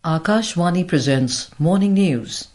Akashvani presents Morning News.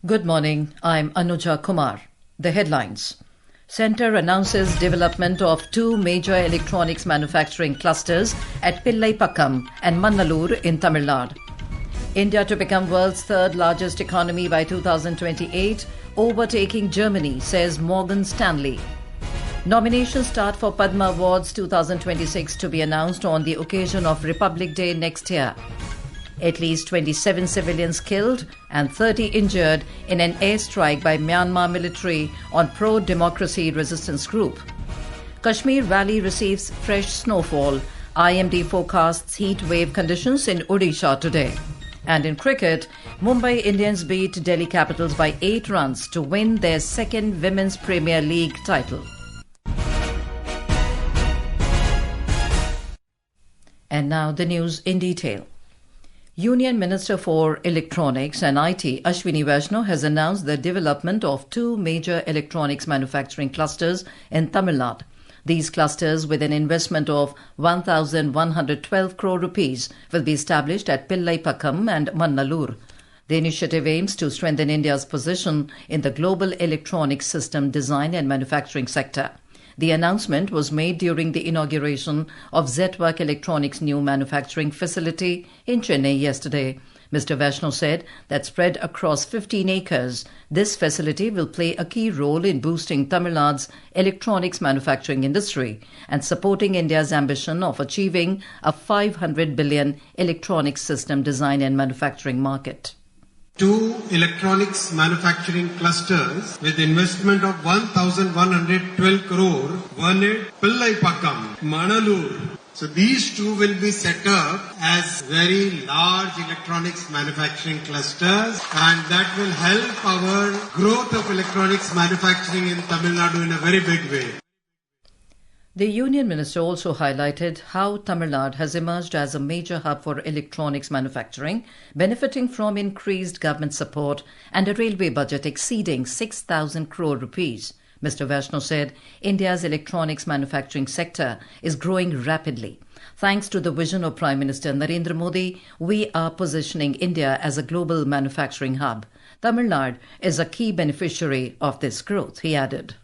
Good morning, I'm Anuja Kumar. The headlines. Centre announces development of two major electronics manufacturing clusters at Pillai Pakkam and Manallur in Tamil Nadu. India to become world's third largest economy by 2028, overtaking Germany, says Morgan Stanley. Nominations start for Padma Awards 2026 to be announced on the occasion of Republic Day next year. At least 27 civilians killed and 30 injured in an airstrike by Myanmar military on pro-democracy resistance group. Kashmir Valley receives fresh snowfall. IMD forecasts heat wave conditions in Odisha today. And in cricket, Mumbai Indians beat Delhi Capitals by 8 runs to win their second Women's Premier League title. And now the news in detail. Union Minister for Electronics and IT Ashwini Vaishnaw has announced the development of two major electronics manufacturing clusters in Tamil Nadu. These clusters, with an investment of 1,112 crore rupees, will be established at Pillai Pakkam and Manallur. The initiative aims to strengthen India's position in the global electronics system design and manufacturing sector. The announcement was made during the inauguration of Zetwork Electronics' new manufacturing facility in Chennai yesterday. Mr. Vaishnaw said that spread across 15 acres, this facility will play a key role in boosting Tamil Nadu's electronics manufacturing industry and supporting India's ambition of achieving a 500 billion electronics system design and manufacturing market. Two electronics manufacturing clusters with investment of 1,112 crore, one at Pillai Pakkam, Manallur. So these two will be set up as very large electronics manufacturing clusters, and that will help our growth of electronics manufacturing in Tamil Nadu in a very big way. The Union Minister also highlighted how Tamil Nadu has emerged as a major hub for electronics manufacturing, benefiting from increased government support and a railway budget exceeding 6,000 crore rupees. Mr. Vaishnaw said India's electronics manufacturing sector is growing rapidly. Thanks to the vision of Prime Minister Narendra Modi, we are positioning India as a global manufacturing hub. Tamil Nadu is a key beneficiary of this growth, he added.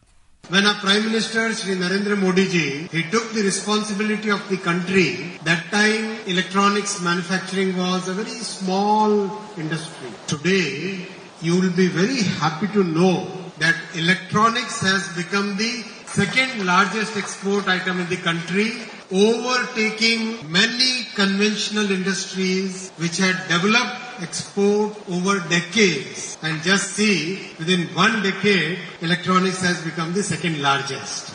When our Prime Minister, Shri Narendra Modi ji, he took the responsibility of the country, that time electronics manufacturing was a very small industry. Today, you will be very happy to know that electronics has become the second largest export item in the country, overtaking many conventional industries which had developed export over decades. And just see, within 1 decade, electronics has become the second largest.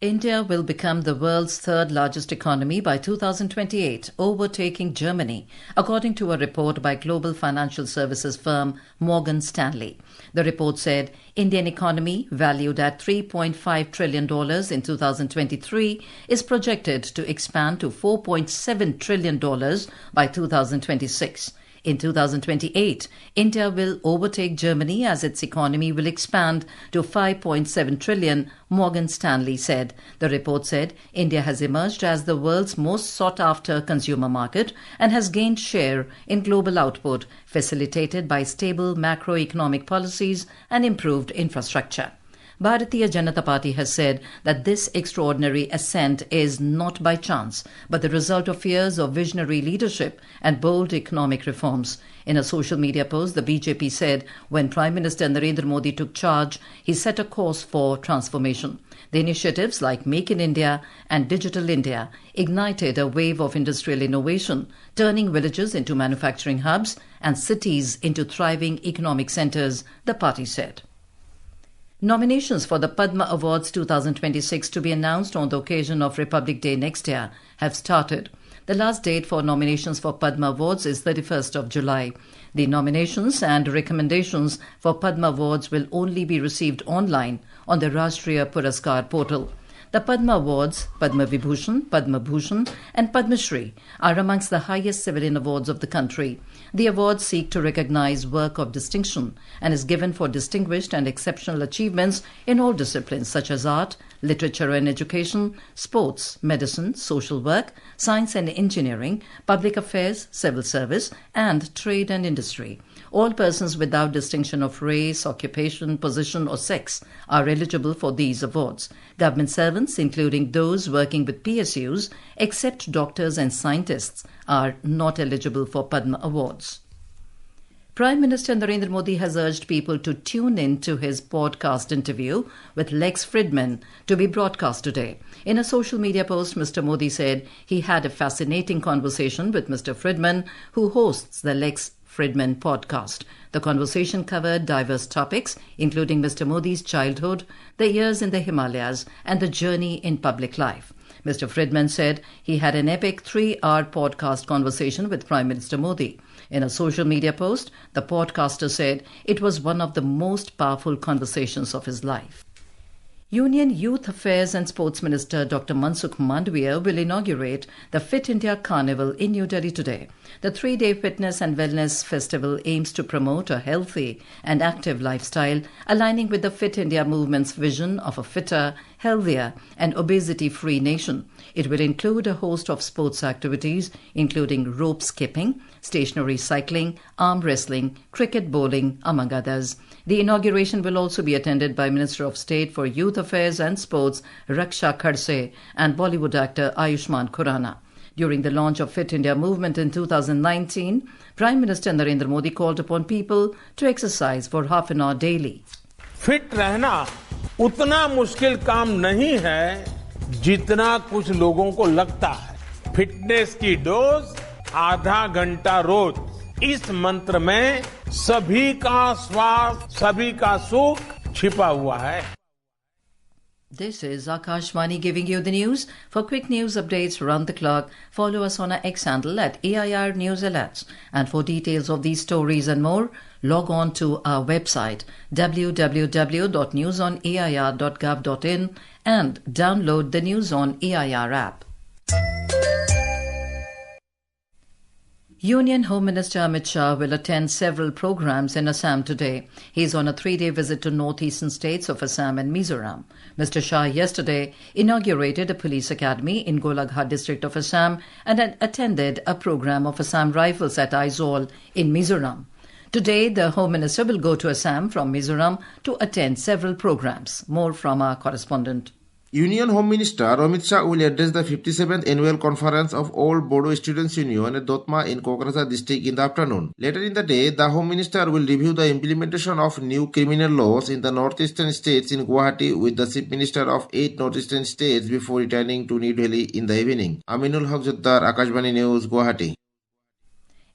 India will become the world's third largest economy by 2028, overtaking Germany, according to a report by global financial services firm Morgan Stanley. The report said Indian economy, valued at $3.5 trillion in 2023, is projected to expand to $4.7 trillion by 2026. In 2028, India will overtake Germany as its economy will expand to 5.7 trillion, Morgan Stanley said. The report said India has emerged as the world's most sought-after consumer market and has gained share in global output, facilitated by stable macroeconomic policies and improved infrastructure. Bharatiya Janata Party has said that this extraordinary ascent is not by chance, but the result of years of visionary leadership and bold economic reforms. In a social media post, the BJP said when Prime Minister Narendra Modi took charge, he set a course for transformation. The initiatives like Make in India and Digital India ignited a wave of industrial innovation, turning villages into manufacturing hubs and cities into thriving economic centres, the party said. Nominations for the Padma Awards 2026 to be announced on the occasion of Republic Day next year have started. The last date for nominations for Padma Awards is 31st of July. The nominations and recommendations for Padma Awards will only be received online on the Rashtriya Puraskar portal. The Padma Awards, Padma Vibhushan, Padma Bhushan and Padma Shri are amongst the highest civilian awards of the country. The awards seek to recognize work of distinction and is given for distinguished and exceptional achievements in all disciplines such as art, literature and education, sports, medicine, social work, science and engineering, public affairs, civil service and trade and industry. All persons without distinction of race, occupation, position or sex are eligible for these awards. Government servants, including those working with PSUs, except doctors and scientists, are not eligible for Padma Awards. Prime Minister Narendra Modi has urged people to tune in to his podcast interview with Lex Fridman to be broadcast today. In a social media post, Mr. Modi said he had a fascinating conversation with Mr. Fridman, who hosts the Lex Fridman podcast. The conversation covered diverse topics, including Mr. Modi's childhood, the years in the Himalayas, and the journey in public life. Mr. Fridman said he had an epic 3-hour podcast conversation with Prime Minister Modi. In a social media post, the podcaster said it was one of the most powerful conversations of his life. Union Youth Affairs and Sports Minister Dr. Mansukh Mandavia will inaugurate the Fit India Carnival in New Delhi today. The 3-day fitness and wellness festival aims to promote a healthy and active lifestyle, aligning with the Fit India movement's vision of a fitter, healthier and obesity-free nation. It will include a host of sports activities, including rope skipping, stationary cycling, arm wrestling, cricket, bowling, among others. The inauguration will also be attended by Minister of State for Youth Affairs and Sports Raksha Khadse and Bollywood actor Ayushmann Khurrana. During the launch of Fit India movement in 2019, Prime Minister Narendra Modi called upon people to exercise for half an hour daily. Fit रहना उतना मुश्किल काम नहीं है जितना कुछ लोगों को लगता है। फिटनेस की डोज आधा घंटा रोज। इस मंत्र में सभी का स्वास्थ्य, सभी का सुख छिपा हुआ है। This is Akashvani giving you the news. For quick news updates around the clock, follow us on our X handle at AIR News Alerts. And for details of these stories and more, log on to our website www.newsonair.gov.in and download the News on AIR app. Union Home Minister Amit Shah will attend several programs in Assam today. He is on a 3-day visit to northeastern states of Assam and Mizoram. Mr. Shah yesterday inaugurated a police academy in Golaghat district of Assam and had attended a program of Assam Rifles at Aizawl in Mizoram. Today, the Home Minister will go to Assam from Mizoram to attend several programs. More from our correspondent. Union Home Minister Amit Shah will address the 57th Annual Conference of All Bodo Students Union at Dotma in Kokra district in the afternoon. Later in the day, the Home Minister will review the implementation of new criminal laws in the northeastern states in Guwahati with the Chief Minister of 8 northeastern states before returning to New Delhi in the evening. Aminul Haq Joddar, Akashvani News, Guwahati.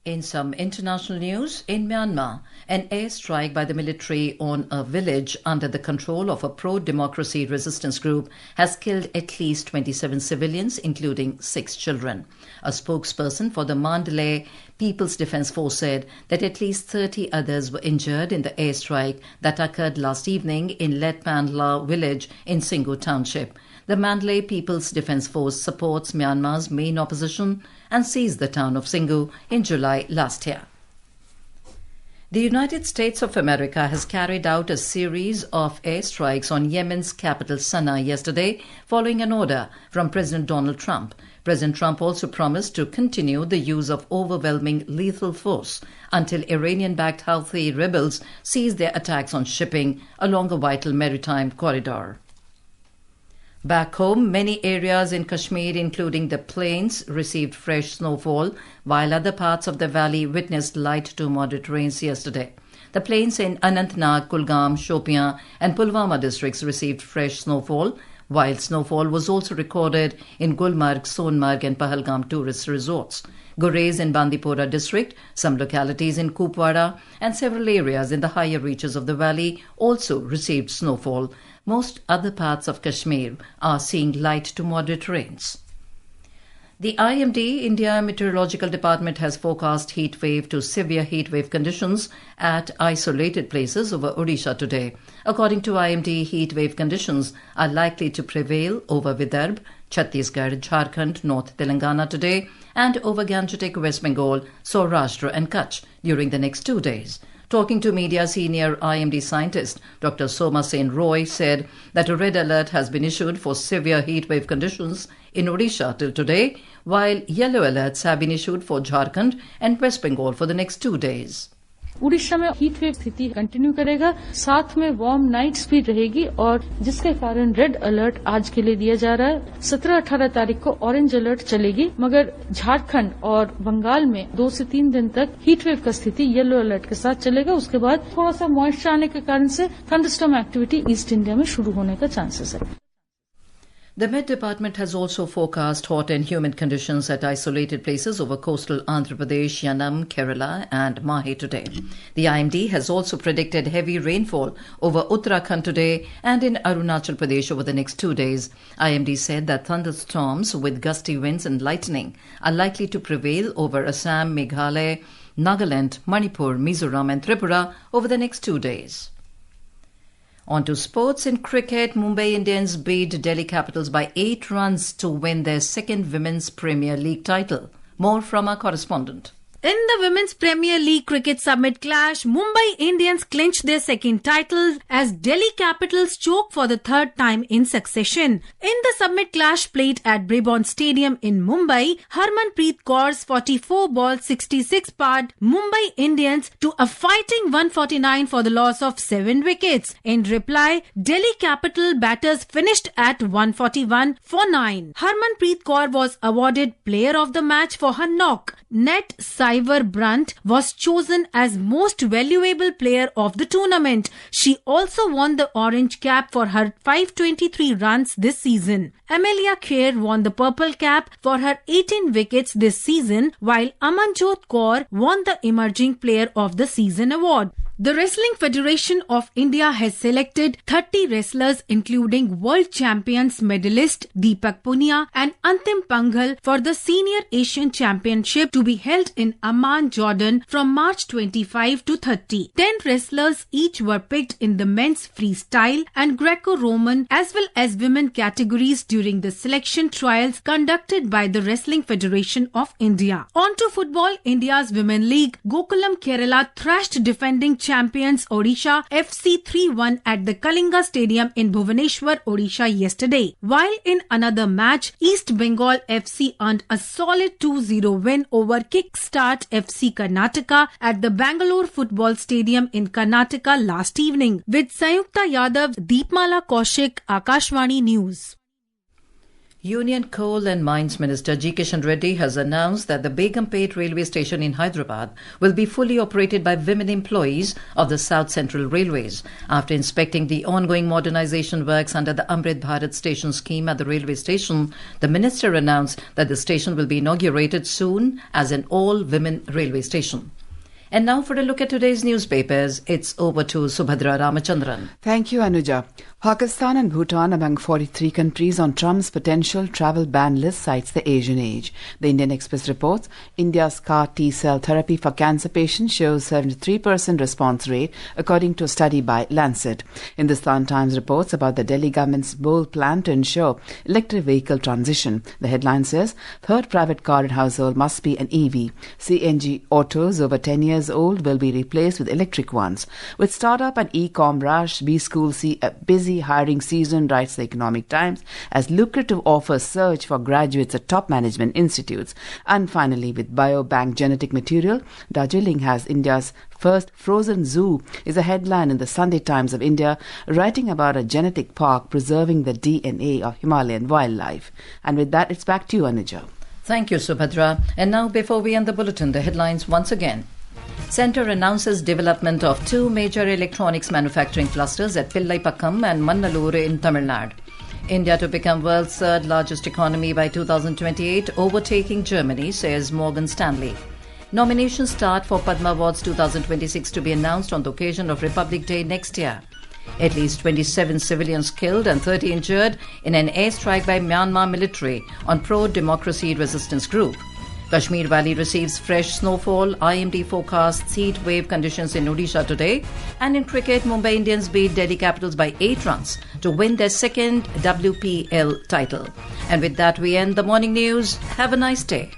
In some international news, in Myanmar, an airstrike by the military on a village under the control of a pro-democracy resistance group has killed at least 27 civilians, including 6 children. A spokesperson for the Mandalay People's Defence Force said that at least 30 others were injured in the airstrike that occurred last evening in Letpanla village in Singu Township. The Mandalay People's Defence Force supports Myanmar's main opposition and seized the town of Singu in July last year. The United States of America has carried out a series of airstrikes on Yemen's capital Sana'a yesterday, following an order from President Donald Trump. President Trump also promised to continue the use of overwhelming lethal force until Iranian-backed Houthi rebels cease their attacks on shipping along a vital maritime corridor. Back home, many areas in Kashmir, including the plains, received fresh snowfall, while other parts of the valley witnessed light to moderate rains yesterday. The plains in Anantnag, Kulgam, Shopian and Pulwama districts received fresh snowfall, while snowfall was also recorded in Gulmarg, Sonmarg and Pahalgam tourist resorts. Gurez in Bandipora district, some localities in Kupwara and several areas in the higher reaches of the valley also received snowfall. Most other parts of Kashmir are seeing light to moderate rains. The IMD, India Meteorological Department, has forecast heat wave to severe heat wave conditions at isolated places over Odisha today. According to IMD, heat wave conditions are likely to prevail over Vidarbha, Chhattisgarh, Jharkhand, North Telangana today, and over Gangetic, West Bengal, Saurashtra and Kutch during the next 2 days. Talking to media, senior IMD scientist Dr. Soma Sen Roy said that a red alert has been issued for severe heatwave conditions in Odisha till today, while yellow alerts have been issued for Jharkhand and West Bengal for the next 2 days. Orissa में heat wave स्थिति continue करेगा, साथ में warm nights भी रहेगी और जिसके कारण रेड अलर्ट आज के लिए दिया जा रहा है। 17-18 तारीख को ऑरेंज अलर्ट चलेगी, मगर झारखंड और बंगाल में 2 से 3 दिन तक हीट वेव का स्थिति येलो अलर्ट के साथ चलेगा। उसके बाद थोड़ा सा मॉइस्चर आने के कारण से थंडरस्टॉर्म एक्टिविटी ईस्ट इंडिया में शुरू होने का चांसेस है। The Met Department has also forecast hot and humid conditions at isolated places over coastal Andhra Pradesh, Yanam, Kerala and Mahe today. The IMD has also predicted heavy rainfall over Uttarakhand today and in Arunachal Pradesh over the next 2 days. IMD said that thunderstorms with gusty winds and lightning are likely to prevail over Assam, Meghalaya, Nagaland, Manipur, Mizoram and Tripura over the next 2 days. On to sports. In cricket, Mumbai Indians beat Delhi Capitals by 8 runs to win their second Women's Premier League title. More from our correspondent. In the Women's Premier League Cricket Summit clash, Mumbai Indians clinched their second title as Delhi Capitals choke for the third time in succession. In the Summit clash played at Brabourne Stadium in Mumbai, Harmanpreet Kaur's 44-ball 66 parred Mumbai Indians to a fighting 149 for the loss of 7 wickets. In reply, Delhi Capital batters finished at 141 for 9. Harmanpreet Kaur was awarded Player of the Match for her knock. Net Cyber Brunt was chosen as most valuable player of the tournament. She also won the orange cap for her 523 runs this season. Amelia Kher won the purple cap for her 18 wickets this season, while Amanjot Kaur won the Emerging Player of the Season award. The Wrestling Federation of India has selected 30 wrestlers including world champions medalist Deepak Punia and Antim Panghal for the Senior Asian Championship to be held in Amman, Jordan from March 25 to 30. 10 wrestlers each were picked in the men's freestyle and Greco-Roman as well as women categories during the selection trials conducted by the Wrestling Federation of India. On to football. India's Women League, Gokulam Kerala thrashed defending champions Odisha FC 3-1 at the Kalinga Stadium in Bhubaneswar, Odisha yesterday. While in another match, East Bengal FC earned a solid 2-0 win over Kickstart FC Karnataka at the Bangalore Football Stadium in Karnataka last evening. With Sayukta Yadav, Deepmala Kaushik, Akashvani News. Union Coal and Mines Minister G. Kishan Reddy has announced that the Begumpet railway station in Hyderabad will be fully operated by women employees of the South Central Railways. After inspecting the ongoing modernization works under the Amrit Bharat station scheme at the railway station, the minister announced that the station will be inaugurated soon as an all-women railway station. And now for a look at today's newspapers, it's over to Subhadra Ramachandran. Thank you, Anuja. Pakistan and Bhutan among 43 countries on Trump's potential travel ban list, cites the Asian Age. The Indian Express reports India's CAR T-cell therapy for cancer patients shows 73% response rate, according to a study by Lancet. Hindustan Times reports about the Delhi government's bold plan to ensure electric vehicle transition. The headline says, third private car in household must be an EV. CNG autos over 10 years old will be replaced with electric ones. With startup and e-com rush, B-schools see a busy hiring season, writes the Economic Times, as lucrative offers surge for graduates at top management institutes. And finally, with biobank genetic material, Darjeeling has India's first frozen zoo, is a headline in the Sunday Times of India, writing about a genetic park preserving the DNA of Himalayan wildlife. And with that, it's back to you, Anuja. Thank you, Subhadra. And now, before we end the bulletin, the headlines once again. Centre announces development of 2 major electronics manufacturing clusters at Pillai Pakkam and Manallur in Tamil Nadu. India to become world's third largest economy by 2028, overtaking Germany, says Morgan Stanley. Nominations start for Padma Awards 2026 to be announced on the occasion of Republic Day next year. At least 27 civilians killed and 30 injured in an airstrike by Myanmar military on pro-democracy resistance group. Kashmir Valley receives fresh snowfall. IMD forecasts heat wave conditions in Odisha today. And in cricket, Mumbai Indians beat Delhi Capitals by 8 runs to win their second WPL title. And with that, we end the morning news. Have a nice day.